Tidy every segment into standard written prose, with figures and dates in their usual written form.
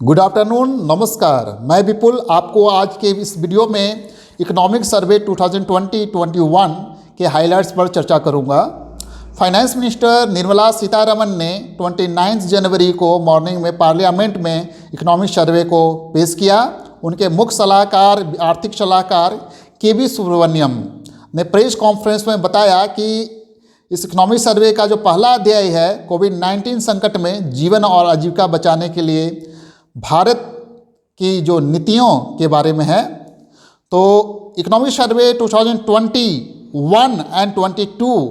Good afternoon, नमस्कार। मैं विपुल आपको आज के इस वीडियो में इकोनॉमिक सर्वे 2020-21 के हाइलाइट्स पर चर्चा करूंगा। फाइनेंस मिनिस्टर निर्मला सीतारमण ने 29 जनवरी को मॉर्निंग में पार्लियामेंट में इकोनॉमिक सर्वे को पेश किया। उनके मुख्य सलाहकार आर्थिक सलाहकार के.वी. सुब्रमण्यम ने प्रेस कॉन्फ्रेंस में बताया कि इस इकोनॉमिक सर्वे का जो पहला अध्याय है कोविड-19 संकट में जीवन और आजीविका बचाने के लिए भारत की जो नीतियों के बारे में है। तो इकोनॉमिक सर्वे 2021 एंड 22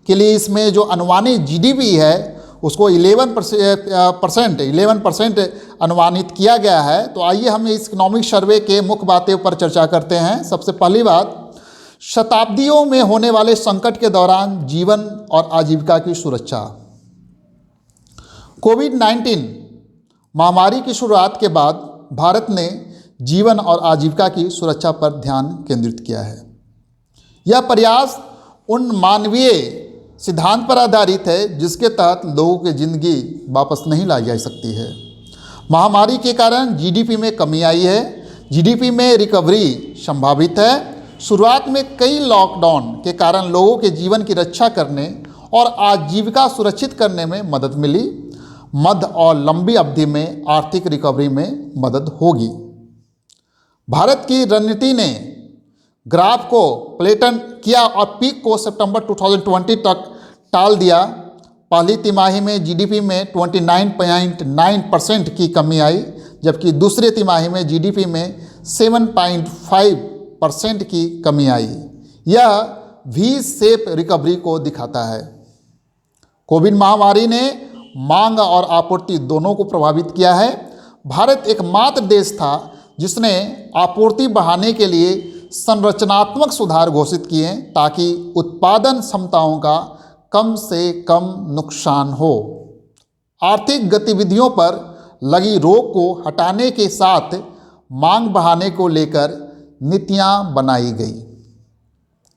के लिए इसमें जो अनुमानित जीडीपी है उसको 11% अनुमानित किया गया है। तो आइए हम इस इकोनॉमिक सर्वे के मुख्य बातें पर चर्चा करते हैं। सबसे पहली बात, शताब्दियों में होने वाले संकट के दौरान जीवन और आजीविका की सुरक्षा। कोविड-19 महामारी की शुरुआत के बाद भारत ने जीवन और आजीविका की सुरक्षा पर ध्यान केंद्रित किया है। यह प्रयास उन मानवीय सिद्धांत पर आधारित है जिसके तहत लोगों की जिंदगी वापस नहीं लाई जा सकती है। महामारी के कारण जीडीपी में कमी आई है। जीडीपी में रिकवरी संभावित है। शुरुआत में कई लॉकडाउन के कारण लोगों के जीवन की रक्षा करने और आजीविका सुरक्षित करने में मदद मिली। मध्य और लंबी अवधि में आर्थिक रिकवरी में मदद होगी। भारत की रणनीति ने ग्राफ को फ्लैटन किया और पीक को सितंबर 2020 तक टाल दिया। पहली तिमाही में जीडीपी में 29.9% की कमी आई, जबकि दूसरी तिमाही में जीडीपी में 7.5% की कमी आई। यह वी शेप रिकवरी को दिखाता है। कोविड महामारी ने मांग और आपूर्ति दोनों को प्रभावित किया है। भारत एकमात्र देश था जिसने आपूर्ति बढ़ाने के लिए संरचनात्मक सुधार घोषित किए ताकि उत्पादन क्षमताओं का कम से कम नुकसान हो। आर्थिक गतिविधियों पर लगी रोक को हटाने के साथ मांग बढ़ाने को लेकर नीतियां बनाई गई।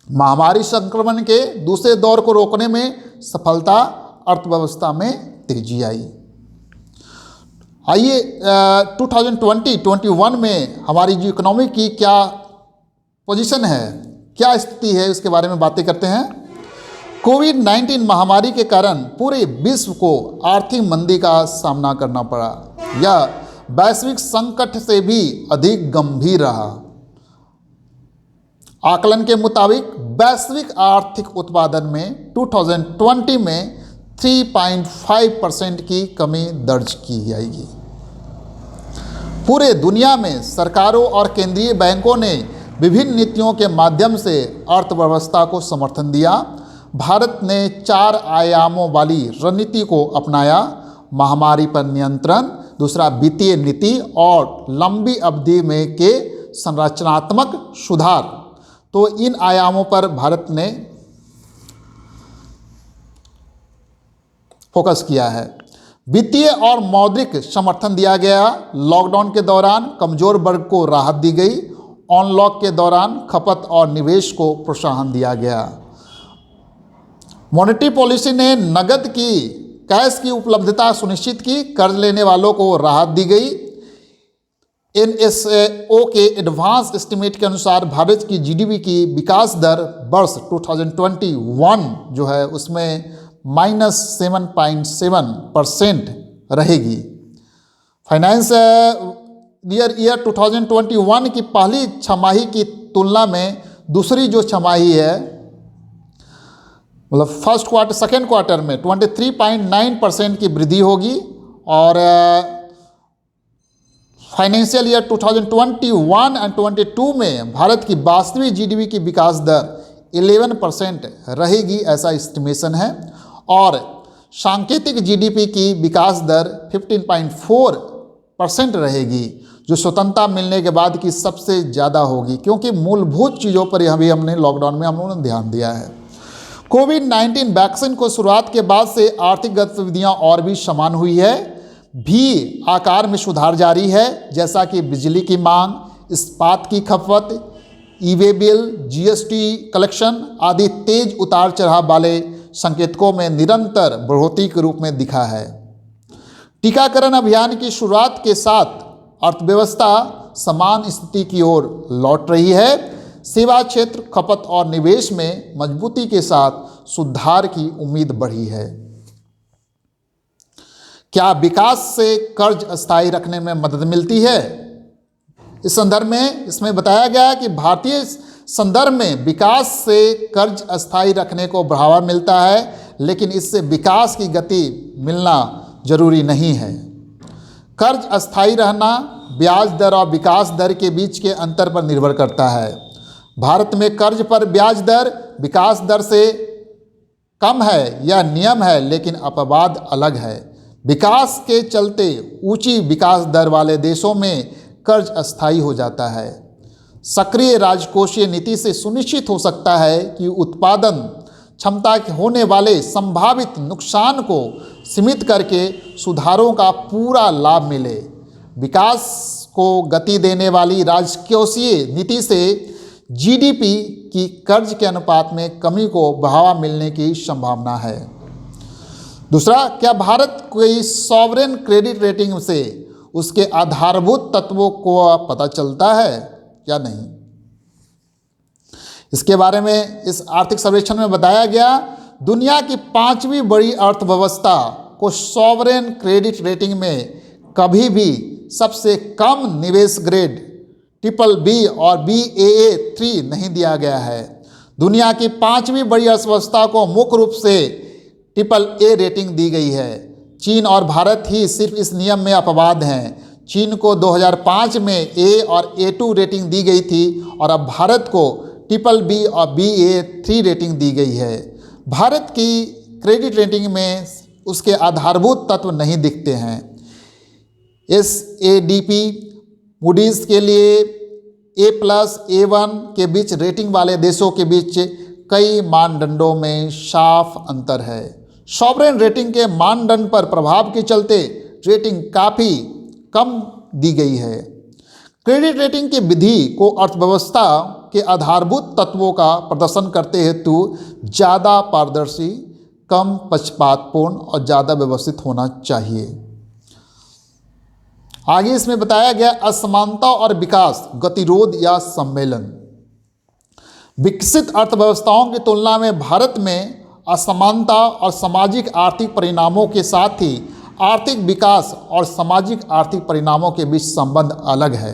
महामारी संक्रमण के दूसरे दौर को रोकने में सफलता, अर्थव्यवस्था में तेजी आई। आइए 2020-21 में हमारी जो इकोनॉमी की क्या पोजीशन है, क्या स्थिति है, उसके बारे में बातें करते हैं। कोविड-19 महामारी के कारण पूरे विश्व को आर्थिक मंदी का सामना करना पड़ा। यह वैश्विक संकट से भी अधिक गंभीर रहा। आकलन के मुताबिक वैश्विक आर्थिक उत्पादन में 2020 में 3.5% की कमी दर्ज की जाएगी। पूरे दुनिया में सरकारों और केंद्रीय बैंकों ने विभिन्न नीतियों के माध्यम से अर्थव्यवस्था को समर्थन दिया। भारत ने 4 आयामों वाली रणनीति को अपनाया। महामारी पर नियंत्रण, दूसरा वित्तीय नीति और लंबी अवधि में के संरचनात्मक सुधार। तो इन आयामों पर भारत ने फोकस किया है। वित्तीय और मौद्रिक समर्थन दिया गया। लॉकडाउन के दौरान कमजोर वर्ग को राहत दी गई। अनलॉक के दौरान खपत और निवेश को प्रोत्साहन दिया गया। मॉनेटरी पॉलिसी ने नकद की कैश की उपलब्धता सुनिश्चित की। कर्ज लेने वालों को राहत दी गई। एनएसओ के एडवांस एस्टिमेट के अनुसार भारत की जीडीपी की विकास दर वर्ष 2021 जो है उसमें -7.7% रहेगी। फाइनेंस ईयर 2021 की पहली छमाही की तुलना में दूसरी जो छमाही है, मतलब फर्स्ट क्वार्टर सेकेंड क्वार्टर में 23.9% की वृद्धि होगी। और फाइनेंशियल ईयर 2021 एंड 22 में भारत की वास्तविक जीडीपी की विकास दर 11% रहेगी, ऐसा एस्टिमेशन है। और सांकेतिक जीडीपी की विकास दर 15.4% रहेगी, जो स्वतंत्रता मिलने के बाद की सबसे ज़्यादा होगी, क्योंकि मूलभूत चीज़ों पर अभी हमने लॉकडाउन में हम लोगों ने ध्यान दिया है। कोविड-19 वैक्सीन को शुरुआत के बाद से आर्थिक गतिविधियां और भी समान हुई है। भी आकार में सुधार जारी है, जैसा कि बिजली की मांग, इस्पात की खपत, ई-वे बिल, जीएसटी कलेक्शन आदि तेज उतार चढ़ाव वाले संकेतकों में निरंतर बढ़ोतरी के रूप में दिखा है। टीकाकरण अभियान की शुरुआत के साथ अर्थव्यवस्था समान स्थिति की ओर लौट रही है। सेवा क्षेत्र, खपत और निवेश में मजबूती के साथ सुधार की उम्मीद बढ़ी है। क्या विकास से कर्ज अस्थायी रखने में मदद मिलती है? इस संदर्भ में इसमें बताया गया है कि भारतीय संदर्भ में विकास से कर्ज अस्थायी रखने को बढ़ावा मिलता है, लेकिन इससे विकास की गति मिलना जरूरी नहीं है। कर्ज अस्थायी रहना ब्याज दर और विकास दर के बीच के अंतर पर निर्भर करता है। भारत में कर्ज पर ब्याज दर विकास दर से कम है, यह नियम है, लेकिन अपवाद अलग है। विकास के चलते ऊंची विकास दर वाले देशों में कर्ज अस्थायी हो जाता है। सक्रिय राजकोषीय नीति से सुनिश्चित हो सकता है कि उत्पादन क्षमता के होने वाले संभावित नुकसान को सीमित करके सुधारों का पूरा लाभ मिले। विकास को गति देने वाली राजकोषीय नीति से जीडीपी की कर्ज के अनुपात में कमी को बढ़ावा मिलने की संभावना है। दूसरा, क्या भारत कोई सॉवरेन क्रेडिट रेटिंग से उसके आधारभूत तत्वों को पता चलता है या नहीं? इसके बारे में इस आर्थिक सर्वेक्षण में बताया गया, दुनिया की 5वीं बड़ी अर्थव्यवस्था को सॉवरेन क्रेडिट रेटिंग में कभी भी सबसे कम निवेश ग्रेड BBB और Baa3 नहीं दिया गया है। दुनिया की 5वीं बड़ी अर्थव्यवस्था को मुख्य रूप से AAA रेटिंग दी गई है। चीन और भारत ही सिर्फ इस नियम में अपवाद हैं। चीन को 2005 में A और A2 रेटिंग दी गई थी और अब भारत को BBB और Baa3 रेटिंग दी गई है। भारत की क्रेडिट रेटिंग में उसके आधारभूत तत्व नहीं दिखते हैं। SADP मूडीज़ के लिए A+ A1 के बीच रेटिंग वाले देशों के बीच कई मानदंडों में साफ अंतर है। सॉवरेन रेटिंग के मानदंड पर प्रभाव के चलते रेटिंग काफ़ी कम दी गई है। क्रेडिट रेटिंग की विधि को अर्थव्यवस्था के आधारभूत तत्वों का प्रदर्शन करते हेतु ज़्यादा पारदर्शी, कम पक्षपातपूर्ण और ज़्यादा व्यवस्थित होना चाहिए। आगे इसमें बताया गया असमानता और विकास, गतिरोध या सम्मेलन। विकसित अर्थव्यवस्थाओं की तुलना में भारत में असमानता और सामाजिक आर्थिक परिणामों के साथ ही आर्थिक विकास और सामाजिक आर्थिक परिणामों के बीच संबंध अलग है।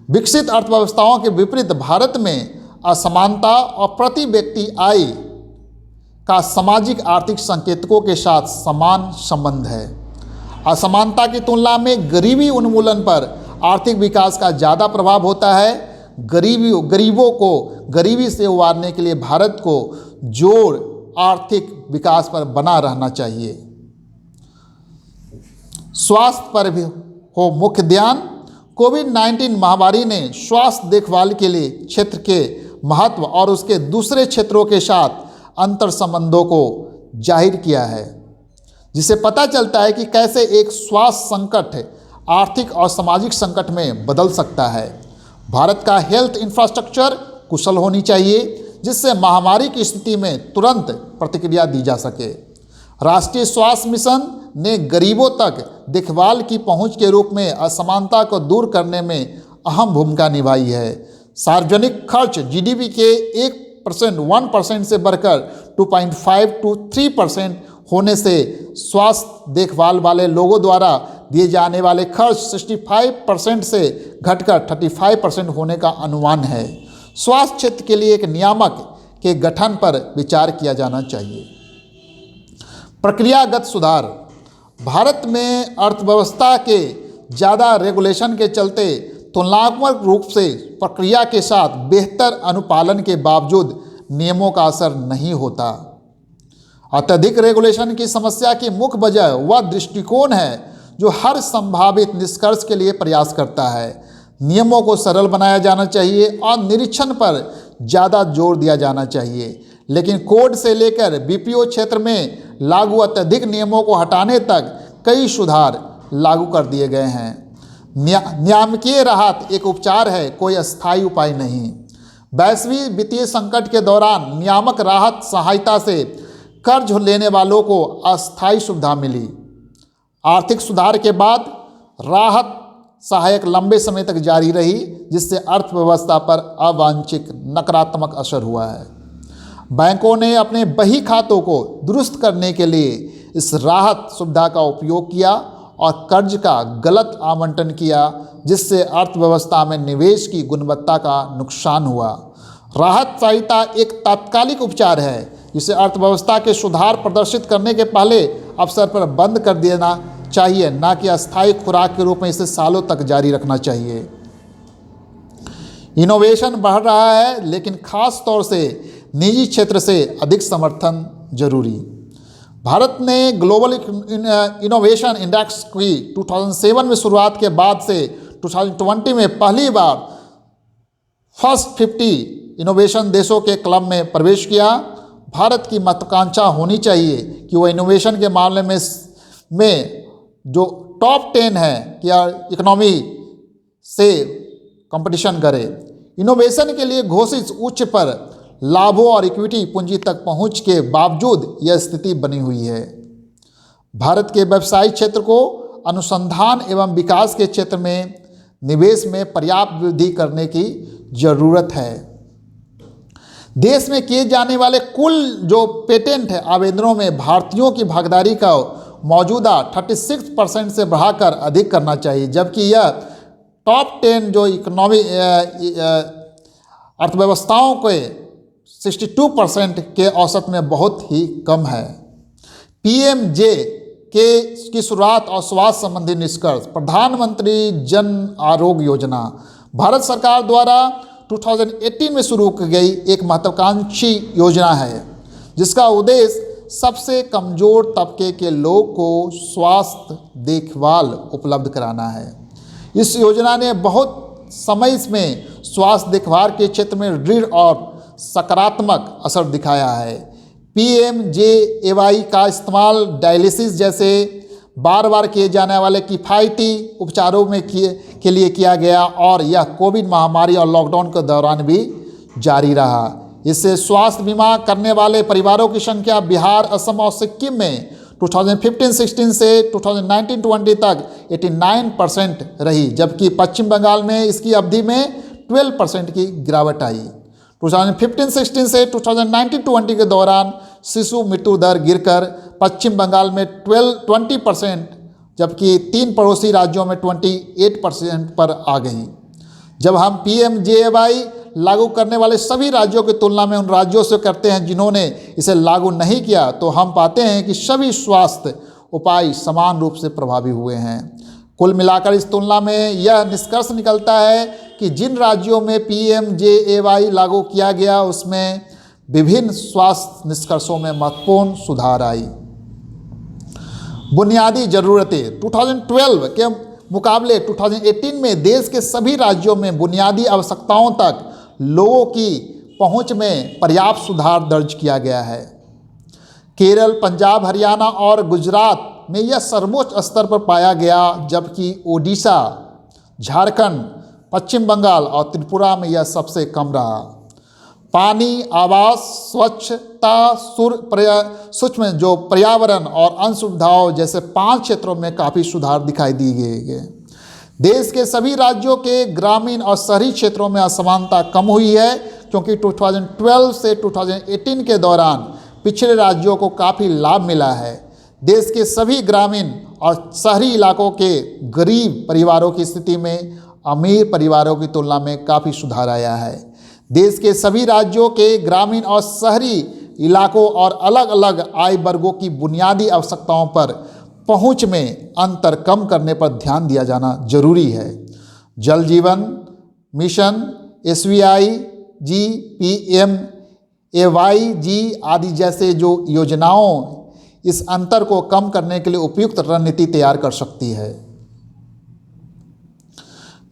विकसित अर्थव्यवस्थाओं के विपरीत भारत में असमानता और प्रति व्यक्ति आय का सामाजिक आर्थिक संकेतकों के साथ समान संबंध है। असमानता की तुलना में गरीबी उन्मूलन पर आर्थिक विकास का ज़्यादा प्रभाव होता है। गरीबों को गरीबी से उबारने के लिए भारत को जोर आर्थिक विकास पर बना रहना चाहिए। स्वास्थ्य पर भी हो मुख्य ध्यान। कोविड-19 महामारी ने स्वास्थ्य देखभाल के लिए क्षेत्र के महत्व और उसके दूसरे क्षेत्रों के साथ अंतर संबंधों को जाहिर किया है, जिससे पता चलता है कि कैसे एक स्वास्थ्य संकट आर्थिक और सामाजिक संकट में बदल सकता है। भारत का हेल्थ इंफ्रास्ट्रक्चर कुशल होनी चाहिए, जिससे महामारी की स्थिति में तुरंत प्रतिक्रिया दी जा सके। राष्ट्रीय स्वास्थ्य मिशन ने गरीबों तक देखभाल की पहुंच के रूप में असमानता को दूर करने में अहम भूमिका निभाई है। सार्वजनिक खर्च जीडीपी के 1% से बढ़कर 2.5 to 3% होने से स्वास्थ्य देखभाल वाले लोगों द्वारा दिए जाने वाले खर्च 65% से घटकर 35% होने का अनुमान है। स्वास्थ्य क्षेत्र के लिए एक नियामक के गठन पर विचार किया जाना चाहिए। प्रक्रियागत सुधार। भारत में अर्थव्यवस्था के ज़्यादा रेगुलेशन के चलते तुलनात्मक रूप से प्रक्रिया के साथ बेहतर अनुपालन के बावजूद नियमों का असर नहीं होता। अत्यधिक रेगुलेशन की समस्या की मुख्य वजह वह दृष्टिकोण है जो हर संभावित निष्कर्ष के लिए प्रयास करता है। नियमों को सरल बनाया जाना चाहिए और निरीक्षण पर ज़्यादा जोर दिया जाना चाहिए, लेकिन कोड से लेकर बीपीओ क्षेत्र में लागू अत्यधिक नियमों को हटाने तक कई सुधार लागू कर दिए गए हैं। नियामकीय राहत एक उपचार है, कोई अस्थायी उपाय नहीं। वैश्विक वित्तीय संकट के दौरान नियामक राहत सहायता से कर्ज लेने वालों को अस्थायी सुविधा मिली। आर्थिक सुधार के बाद राहत सहायक लंबे समय तक जारी रही, जिससे अर्थव्यवस्था पर अवांछित नकारात्मक असर हुआ है। बैंकों ने अपने बही खातों को दुरुस्त करने के लिए इस राहत सुविधा का उपयोग किया और कर्ज का गलत आवंटन किया, जिससे अर्थव्यवस्था में निवेश की गुणवत्ता का नुकसान हुआ। राहत सहायता एक तात्कालिक उपचार है जिसे अर्थव्यवस्था के सुधार प्रदर्शित करने के पहले अवसर पर बंद कर देना चाहिए, ना कि अस्थायी खुराक के रूप में इसे सालों तक जारी रखना चाहिए। इनोवेशन बढ़ रहा है, लेकिन खास तौर से निजी क्षेत्र से अधिक समर्थन जरूरी। भारत ने ग्लोबल इनोवेशन इंडेक्स की 2007 में शुरुआत के बाद से 2020 में पहली बार फर्स्ट 50 इनोवेशन देशों के क्लब में प्रवेश किया। भारत की महत्वाकांक्षा होनी चाहिए कि वह इनोवेशन के मामले में जो टॉप 10 है क्या इकोनॉमी से कंपटीशन करे। इनोवेशन के लिए घोषित उच्च पर लाभों और इक्विटी पूंजी तक पहुंच के बावजूद यह स्थिति बनी हुई है। भारत के व्यवसायिक क्षेत्र को अनुसंधान एवं विकास के क्षेत्र में निवेश में पर्याप्त वृद्धि करने की जरूरत है। देश में किए जाने वाले कुल जो पेटेंट है आवेदनों में भारतीयों की भागीदारी का मौजूदा 36% से बढ़ाकर अधिक करना चाहिए, जबकि यह टॉप 10 जो इकोनॉमी अर्थव्यवस्थाओं के 62% के औसत में बहुत ही कम है। PMJ की शुरुआत और स्वास्थ्य संबंधी निष्कर्ष। प्रधानमंत्री जन आरोग्य योजना भारत सरकार द्वारा 2018 में शुरू की गई एक महत्वाकांक्षी योजना है, जिसका उद्देश्य सबसे कमज़ोर तबके के लोग को स्वास्थ्य देखभाल उपलब्ध कराना है। इस योजना ने बहुत समय में स्वास्थ्य देखभाल के क्षेत्र में दृढ़ और सकारात्मक असर दिखाया है। PMJAY का इस्तेमाल डायलिसिस जैसे बार बार किए जाने वाले किफ़ायती उपचारों में के लिए किया गया और यह कोविड महामारी और लॉकडाउन के दौरान भी जारी रहा। इससे स्वास्थ्य बीमा करने वाले परिवारों की संख्या बिहार, असम और सिक्किम में 2015-16 से 2019-20 तक 89% रही, जबकि पश्चिम बंगाल में इसकी अवधि में 12% की गिरावट आई। 2015-16 से 2019-20 के दौरान शिशु मृत्यु दर गिरकर पश्चिम बंगाल में 20%, जबकि 3 पड़ोसी राज्यों में 28% पर आ गई। जब हम PMJAY लागू करने वाले सभी राज्यों की तुलना में उन राज्यों से करते हैं जिन्होंने इसे लागू नहीं किया, तो हम पाते हैं कि सभी स्वास्थ्य उपाय समान रूप से प्रभावी हुए हैं। कुल मिलाकर इस तुलना में यह निष्कर्ष निकलता है कि जिन राज्यों में PMJAY लागू किया गया उसमें विभिन्न स्वास्थ्य निष्कर्षों में महत्वपूर्ण सुधार आई। बुनियादी ज़रूरतें 2012 के मुकाबले 2018 में देश के सभी राज्यों में बुनियादी आवश्यकताओं तक लोगों की पहुंच में पर्याप्त सुधार दर्ज किया गया है। केरल, पंजाब, हरियाणा और गुजरात में यह सर्वोच्च स्तर पर पाया गया, जबकि ओडिशा, झारखंड, पश्चिम बंगाल और त्रिपुरा में यह सबसे कम रहा। पानी, आवास, स्वच्छता, सूक्ष्म जो पर्यावरण और अन्य सुविधाओं जैसे 5 क्षेत्रों में काफ़ी सुधार दिखाई दिए गए। देश के सभी राज्यों के ग्रामीण और शहरी क्षेत्रों में असमानता कम हुई है, क्योंकि 2012 से 2018 के दौरान पिछड़े राज्यों को काफ़ी लाभ मिला है। देश के सभी ग्रामीण और शहरी इलाकों के गरीब परिवारों की स्थिति में अमीर परिवारों की तुलना में काफ़ी सुधार आया है। देश के सभी राज्यों के ग्रामीण और शहरी इलाकों और अलग अलग आय वर्गों की बुनियादी आवश्यकताओं पर पहुंच में अंतर कम करने पर ध्यान दिया जाना जरूरी है। जल जीवन मिशन, SVIG, PMAYG आदि जैसे जो योजनाओं इस अंतर को कम करने के लिए उपयुक्त रणनीति तैयार कर सकती है।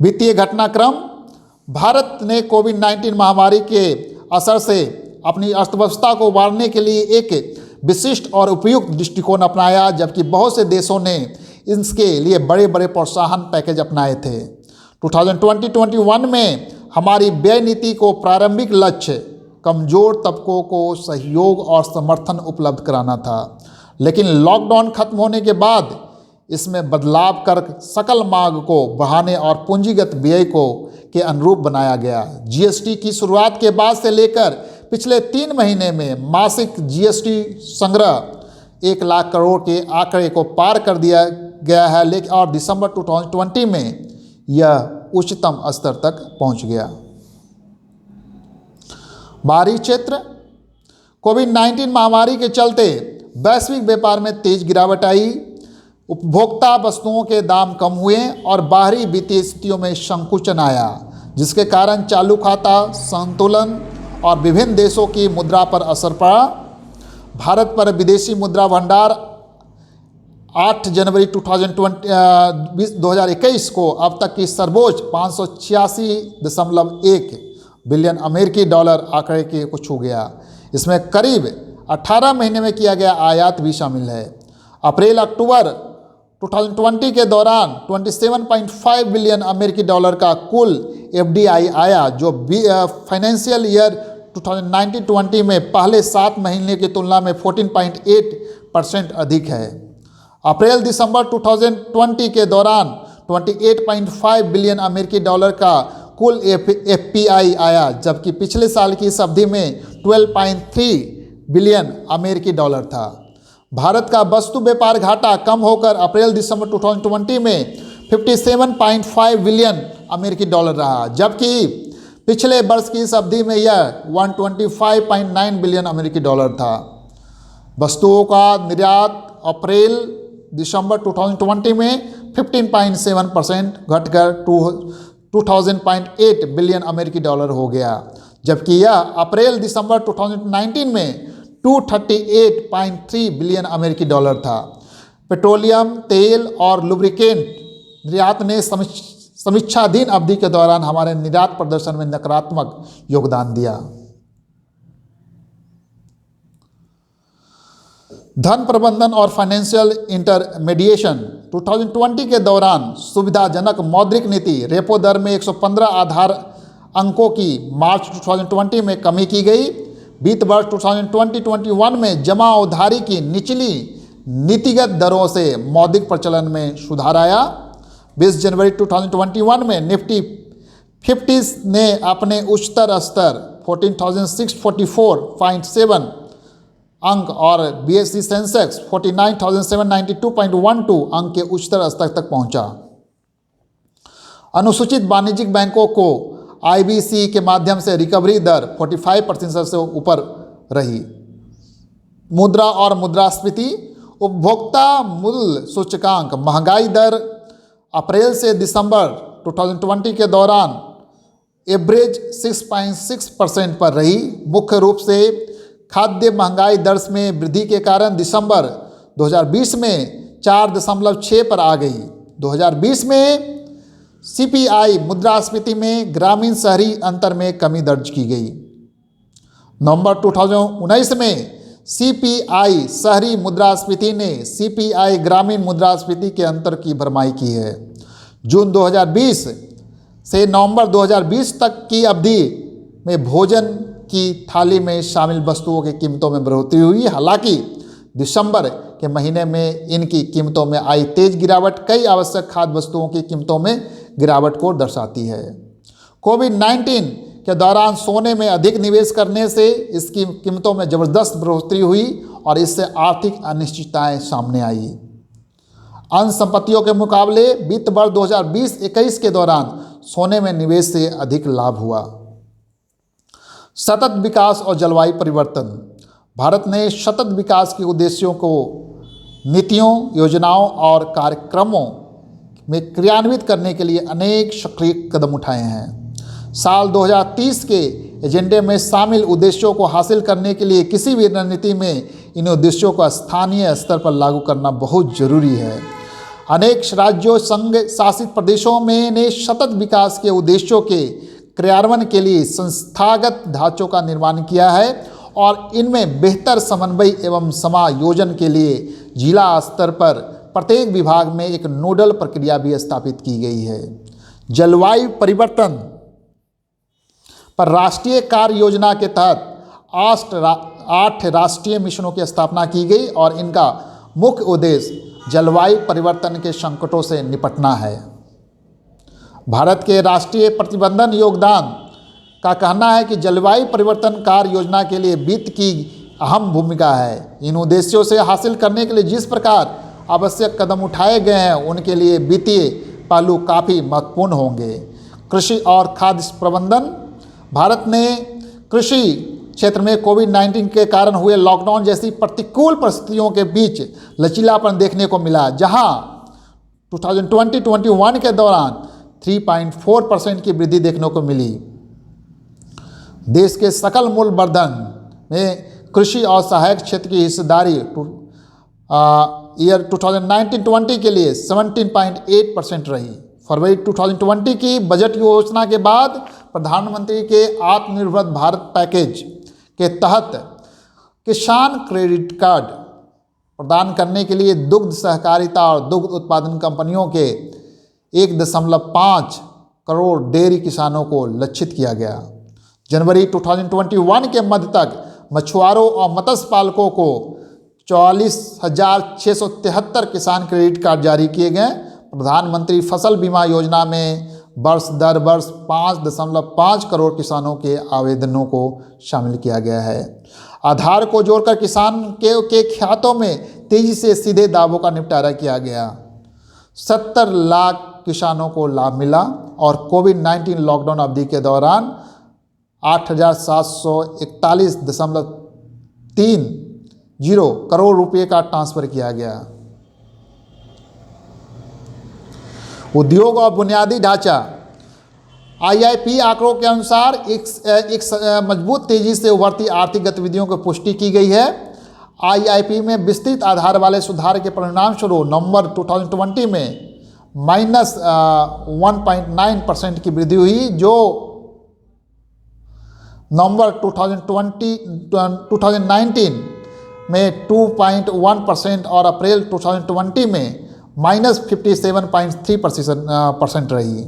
वित्तीय घटनाक्रम। भारत ने कोविड-19 महामारी के असर से अपनी अर्थव्यवस्था को उबारने के लिए एक विशिष्ट और उपयुक्त दृष्टिकोण अपनाया, जबकि बहुत से देशों ने इसके लिए बड़े बड़े प्रोत्साहन पैकेज अपनाए थे। 2020-21 में हमारी व्यय नीति को प्रारंभिक लक्ष्य कमज़ोर तबकों को सहयोग और समर्थन उपलब्ध कराना था, लेकिन लॉकडाउन खत्म होने के बाद इसमें बदलाव कर सकल मांग को बढ़ाने और पूंजीगत व्यय को के अनुरूप बनाया गया। जीएसटी की शुरुआत के बाद से लेकर पिछले 3 महीने में मासिक जीएसटी संग्रह 1 लाख करोड़ के आंकड़े को पार कर दिया गया है, लेकिन और दिसंबर 2020 में यह उच्चतम स्तर तक पहुंच गया। बाहरी क्षेत्र। कोविड-19 महामारी के चलते वैश्विक व्यापार में तेज गिरावट आई, उपभोक्ता वस्तुओं के दाम कम हुए और बाहरी वित्तीय स्थितियों में संकुचन आया, जिसके कारण चालू खाता संतुलन और विभिन्न देशों की मुद्रा पर असर पड़ा। भारत पर विदेशी मुद्रा भंडार 8 जनवरी 2021 को अब तक की सर्वोच्च 586.1 बिलियन अमेरिकी डॉलर आंकड़े को छू गया। इसमें करीब 18 महीने में किया गया आयात भी शामिल है। अप्रैल-अक्टूबर 2020 के दौरान 27.5 बिलियन अमेरिकी डॉलर का कुल एफडीआई आया, जो फाइनेंशियल ईयर 2019-20 में पहले 7 महीने की तुलना में 14.8% अधिक है। अप्रैल-दिसंबर 2020 के दौरान 28.5 बिलियन अमेरिकी डॉलर का कुल एफपीआई आया, जबकि पिछले साल की इस अवधि में 12.3 बिलियन अमेरिकी डॉलर था। भारत का वस्तु व्यापार घाटा कम होकर अप्रैल-दिसंबर 2020 में 57.5 बिलियन अमेरिकी डॉलर रहा, जबकि पिछले वर्ष की इस अवधि में यह 125.9 बिलियन अमेरिकी डॉलर था। वस्तुओं का निर्यात अप्रैल-दिसंबर 2020 में 15.7% घटकर 2000.8 बिलियन अमेरिकी डॉलर हो गया, जबकि यह अप्रैल-दिसंबर 2019 में 238.3 बिलियन अमेरिकी डॉलर था। पेट्रोलियम, तेल और लुब्रिकेंट निर्यात ने समीक्षाधीन अवधि के दौरान हमारे निर्यात प्रदर्शन में नकारात्मक योगदान दिया। धन प्रबंधन और फाइनेंशियल इंटरमीडिएशन। 2020 के दौरान सुविधाजनक मौद्रिक नीति रेपो दर में 115 आधार अंकों की मार्च 2020 में कमी की गई। वित्त वर्ष 2020-21 में जमा उधारी की निचली नीतिगत दरों से मौद्रिक प्रचलन में सुधार आया। 20 जनवरी 2021 में निफ्टी 50 ने अपने उच्चतर स्तर 14,644.7 अंक और बीएसई सेंसेक्स 49,792.12 अंक के उच्चतर स्तर तक पहुंचा। अनुसूचित वाणिज्यिक बैंकों को आईबीसी के माध्यम से रिकवरी दर 45% से ऊपर रही। मुद्रा और मुद्रास्फीति। उपभोक्ता मूल्य सूचकांक महंगाई दर अप्रैल से दिसंबर 2020 के दौरान एवरेज 6.6% पर रही। मुख्य रूप से खाद्य महंगाई दर में वृद्धि के कारण दिसंबर 2020 में 4.6 पर आ गई। 2020 में सीपीआई मुद्रास्फीति में ग्रामीण शहरी अंतर में कमी दर्ज की गई। नवंबर 2019 में सीपीआई शहरी मुद्रास्फीति ने सीपीआई ग्रामीण मुद्रास्फीति के अंतर की भरमाई की है। जून 2020 से नवंबर 2020 तक की अवधि में भोजन की थाली में शामिल वस्तुओं की कीमतों में बढ़ोतरी हुई। हालांकि दिसंबर के महीने में इनकी कीमतों में आई तेज गिरावट कई आवश्यक खाद्य वस्तुओं की कीमतों में गिरावट को दर्शाती है। कोविड-19 के दौरान सोने में अधिक निवेश करने से इसकी कीमतों में जबरदस्त बढ़ोतरी हुई और इससे आर्थिक अनिश्चितताएं सामने आई। अन्य संपत्तियों के मुकाबले वित्त वर्ष 2020-21 के दौरान सोने में निवेश से अधिक लाभ हुआ। सतत विकास और जलवायु परिवर्तन। भारत ने सतत विकास के उद्देश्यों को नीतियों, योजनाओं और कार्यक्रमों में क्रियान्वित करने के लिए अनेक सक्रिय कदम उठाए हैं। साल 2030 के एजेंडे में शामिल उद्देश्यों को हासिल करने के लिए किसी भी रणनीति में इन उद्देश्यों को स्थानीय स्तर पर लागू करना बहुत जरूरी है। अनेक राज्यों, संघ शासित प्रदेशों में ने सतत विकास के उद्देश्यों के क्रियान्वयन के लिए संस्थागत ढांचों का निर्माण किया है और इनमें बेहतर समन्वय एवं समायोजन के लिए जिला स्तर पर प्रत्येक विभाग में एक नोडल प्रक्रिया भी स्थापित की गई है। जलवायु परिवर्तन पर राष्ट्रीय कार्य योजना के तहत 8 राष्ट्रीय मिशनों की स्थापना की गई और इनका मुख्य उद्देश्य जलवायु परिवर्तन के संकटों से निपटना है। भारत के राष्ट्रीय प्रतिबंधन योगदान का कहना है कि जलवायु परिवर्तन कार्य योजना के लिए वित्त की अहम भूमिका है। इन उद्देश्यों से हासिल करने के लिए जिस प्रकार आवश्यक कदम उठाए गए हैं उनके लिए वित्तीय पहलू काफ़ी महत्वपूर्ण होंगे। कृषि और खाद्य प्रबंधन। भारत ने कृषि क्षेत्र में कोविड-19 के कारण हुए लॉकडाउन जैसी प्रतिकूल परिस्थितियों के बीच लचीलापन देखने को मिला, जहां 2020-21 के दौरान 3.4% की वृद्धि देखने को मिली। देश के सकल मूल्य वर्धन में कृषि और सहायक क्षेत्र की हिस्सेदारी ईयर 2019-20 के लिए 17.8% रही। फरवरी 2020 की बजट घोषणा के बाद प्रधानमंत्री के आत्मनिर्भर भारत पैकेज के तहत किसान क्रेडिट कार्ड प्रदान करने के लिए दुग्ध सहकारिता और दुग्ध उत्पादन कंपनियों के 1.5 करोड़ डेयरी किसानों को लक्षित किया गया। जनवरी 2021 के मध्य तक मछुआरों और मत्स्य पालकों को 44,673 किसान क्रेडिट कार्ड जारी किए गए। प्रधानमंत्री फसल बीमा योजना में वर्ष दर वर्ष 5.5 करोड़ किसानों के आवेदनों को शामिल किया गया है। आधार को जोड़कर किसान के खातों में तेजी से सीधे दावों का निपटारा किया गया। 70 लाख किसानों को लाभ मिला और कोविड-19 लॉकडाउन अवधि के दौरान 8,741.30 करोड़ रुपए का ट्रांसफर किया गया। उद्योग और बुनियादी ढांचा। आईआईपी आंकड़ों के अनुसार एक मजबूत तेजी से उभरती आर्थिक गतिविधियों की पुष्टि की गई है। आईआईपी में विस्तृत आधार वाले सुधार के परिणाम स्वरूप नवंबर 2020 में -1.9% की वृद्धि हुई, जो नवंबर 2019 में 2.1% और अप्रैल 2020 में -57.3% रही।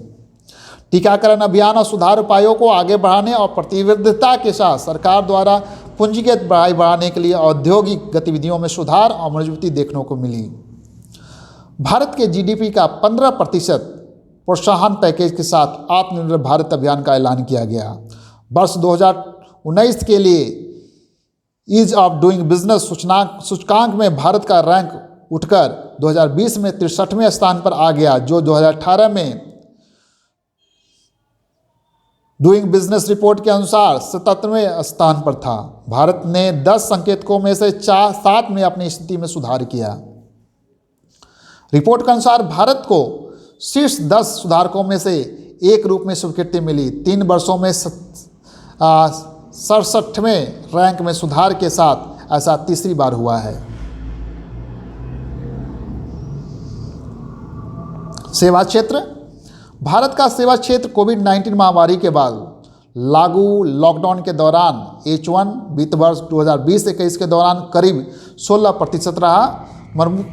टीकाकरण अभियान और सुधार उपायों को आगे बढ़ाने और प्रतिबद्धता के साथ सरकार द्वारा पूंजीगत बढ़ाने के लिए औद्योगिक गतिविधियों में सुधार और मजबूती देखने को मिली। भारत के जीडीपी का 15% प्रोत्साहन पैकेज के साथ आत्मनिर्भर भारत अभियान का ऐलान किया गया। वर्ष 2019 के लिए ईज ऑफ डूइंग बिजनेस सूचकांक में भारत का रैंक उठकर 2020 में 63वें स्थान पर आ गया, जो 2018 में डूइंग बिजनेस रिपोर्ट के अनुसार 77वें स्थान पर था। भारत ने 10 संकेतकों में से 7 में अपनी स्थिति में सुधार किया। रिपोर्ट के अनुसार भारत को शीर्ष 10 सुधारकों में से एक रूप में स्वीकृति मिली। 3 वर्षों में 67वें रैंक में सुधार के साथ ऐसा तीसरी बार हुआ है। सेवा क्षेत्र। भारत का सेवा क्षेत्र कोविड-19 महामारी के बाद लागू लॉकडाउन के दौरान H1 वित्त वर्ष 2020-21 के दौरान करीब 16% रहा।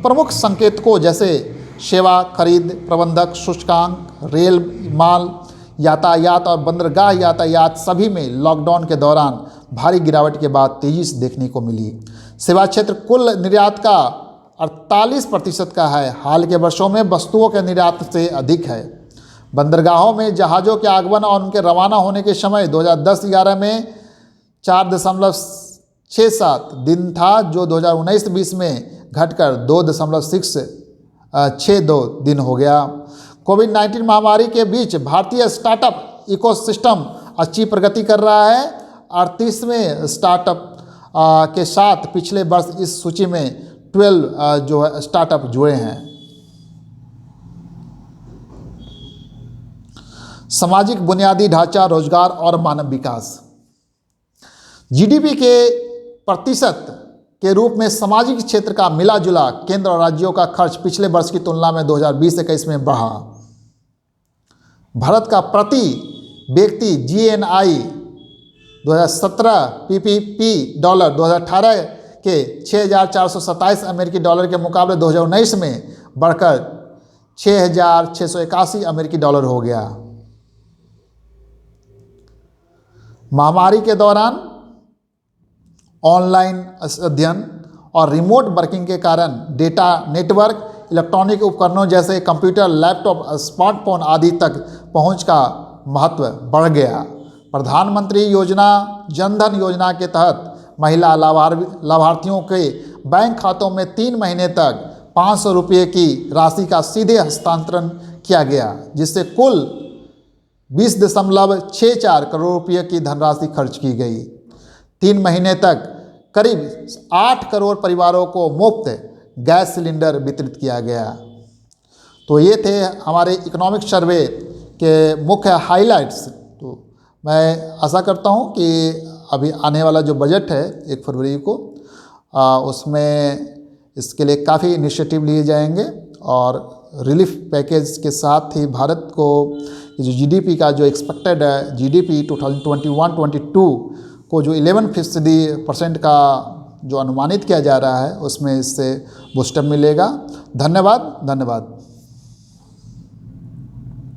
प्रमुख संकेतकों जैसे सेवा खरीद प्रबंधक सूचकांक, रेल माल यातायात और बंदरगाह यातायात सभी में लॉकडाउन के दौरान भारी गिरावट के बाद तेजी से देखने को मिली। सेवा क्षेत्र कुल निर्यात का 48% का है। हाल के वर्षों में वस्तुओं के निर्यात से अधिक है। बंदरगाहों में जहाज़ों के आगमन और उनके रवाना होने के समय 2010-11 में 4.67 दिन था, जो 2019-20 में घटकर 2.662 दिन हो गया। कोविड-19 महामारी के बीच भारतीय स्टार्टअप इकोसिस्टम अच्छी प्रगति कर रहा है। 38वें स्टार्टअप के साथ पिछले वर्ष इस सूची में 12 जो है स्टार्टअप जुड़े हैं। सामाजिक बुनियादी ढांचा, रोजगार और मानव विकास। जीडीपी के प्रतिशत के रूप में सामाजिक क्षेत्र का मिला जुला केंद्र और राज्यों का खर्च पिछले वर्ष की तुलना में 2020-21 में बढ़ा। भारत का प्रति व्यक्ति GNI 2017 PPP डॉलर 2018 के 6,427 अमेरिकी डॉलर के मुकाबले 2019 में बढ़कर 6,681 अमेरिकी डॉलर हो गया। महामारी के दौरान ऑनलाइन अध्ययन और रिमोट वर्किंग के कारण डेटा नेटवर्क इलेक्ट्रॉनिक उपकरणों जैसे कंप्यूटर, लैपटॉप, स्मार्टफोन आदि तक पहुंच का महत्व बढ़ गया। प्रधानमंत्री योजना, जनधन योजना के तहत महिला लाभार्थियों के बैंक खातों में 3 महीने तक 500 रुपये की राशि का सीधे हस्तांतरण किया गया, जिससे कुल 20.64 करोड़ रुपये की धनराशि खर्च की गई। 3 महीने तक करीब 8 करोड़ परिवारों को मुफ्त गैस सिलेंडर वितरित किया गया। तो ये थे हमारे इकोनॉमिक सर्वे के मुख्य हाइलाइट्स। तो मैं आशा करता हूँ कि अभी आने वाला जो बजट है 1 फरवरी को, उसमें इसके लिए काफ़ी इनिशिएटिव लिए जाएंगे और रिलीफ पैकेज के साथ ही भारत को जो जीडीपी का जो एक्सपेक्टेड है, जीडीपी 2021-22 को जो 11% का जो अनुमानित किया जा रहा है, उसमें इससे बूस्टअप मिलेगा। धन्यवाद।